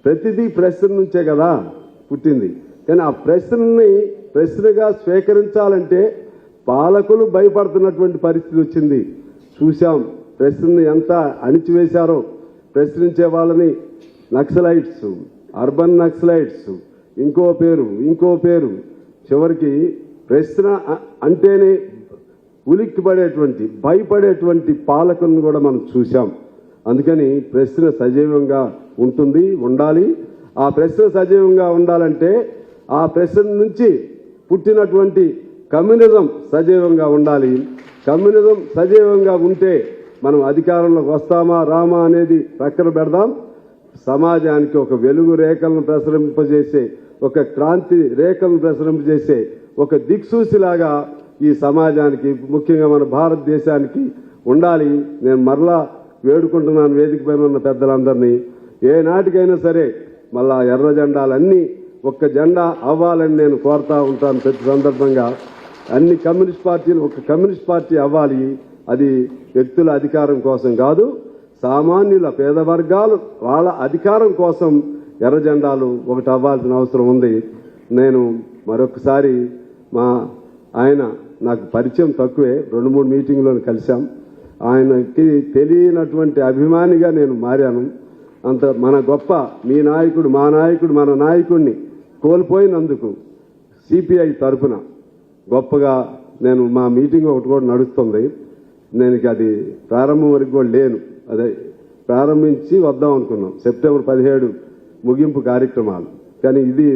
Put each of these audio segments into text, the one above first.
ప్రతిదీ ప్రశ్న నుంచే కదా పుట్టింది. కానీ ఆ ప్రశ్నగా స్వీకరించాలంటే పాలకులు భయపడుతున్నటువంటి పరిస్థితి వచ్చింది. చూశాం ప్రశ్నని ఎంత అణిచివేశారో. ప్రశ్నించే వాళ్ళని నక్సలైట్స్, అర్బన్ నక్సలైట్స్, ఇంకో పేరు చివరికి ప్రశ్న అంటేనే ఉలిక్కిపడేటువంటి భయపడేటువంటి పాలకులను కూడా మనం చూశాం. అందుకని ప్రశ్న సజీవంగా ఉండాలి. ఆ ప్రశ్న సజీవంగా ఉండాలంటే ఆ ప్రశ్న నుంచి పుట్టినటువంటి కమ్యూనిజం సజీవంగా ఉండాలి. కమ్యూనిజం సజీవంగా ఉంటే మనం అధికారంలోకి వస్తామా రామా అనేది పక్కన పెడదాం. సమాజానికి ఒక వెలుగు రేఖలను ప్రసరింపజేసే, ఒక క్రాంతి రేఖలను ప్రసరింపజేసే ఒక దిక్సూచిలాగా ఈ సమాజానికి, ముఖ్యంగా మన భారతదేశానికి ఉండాలి. నేను మరలా వేడుకుంటున్నాను వేదిక పైన ఉన్న పెద్దలందరినీ, ఏనాటికైనా సరే మళ్ళా ఎర్ర జెండాలన్నీ ఒక్క జెండా అవ్వాలని నేను కోరుతా ఉంటాను. ప్రతి సందర్భంగా అన్ని కమ్యూనిస్ట్ పార్టీలు ఒక కమ్యూనిస్ట్ పార్టీ అవ్వాలి. అది వ్యక్తుల అధికారం కోసం కాదు, సామాన్యుల పేద వర్గాలు వాళ్ళ అధికారం కోసం ఎర్ర జెండాలు ఒకటి అవ్వాల్సిన అవసరం ఉంది. నేను మరొకసారి ఆయన నాకు పరిచయం తక్కువే, 2-3 మీటింగ్లను కలిశాం. ఆయనకి తెలియనటువంటి అభిమానిగా నేను మారాను. అంత మన గొప్ప మీ నాయకుడు, మా నాయకుడు, మన నాయకుడిని కోల్పోయినందుకు సిపిఐ తరఫున గొప్పగా నేను మా మీటింగ్ ఒకటి కూడా నడుస్తుంది. నేను అది ప్రారంభం వరకు కూడా లేను, అదే ప్రారంభించి వద్దాం అనుకున్నాం. సెప్టెంబర్ 17 ముగింపు కార్యక్రమాలు, కానీ ఇది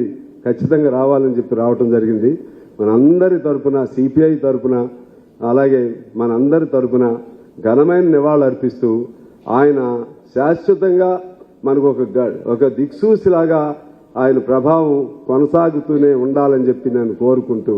ఖచ్చితంగా రావాలని చెప్పి రావటం జరిగింది. మనందరి తరఫున, సిపిఐ తరఫున, అలాగే మనందరి తరఫున ఘనమైన నివాళులు అర్పిస్తూ ఆయన శాశ్వతంగా మనకు ఒక దిక్సూచిలాగా ఆయన ప్రభావం కొనసాగుతూనే ఉండాలని చెప్పి నేను కోరుకుంటూ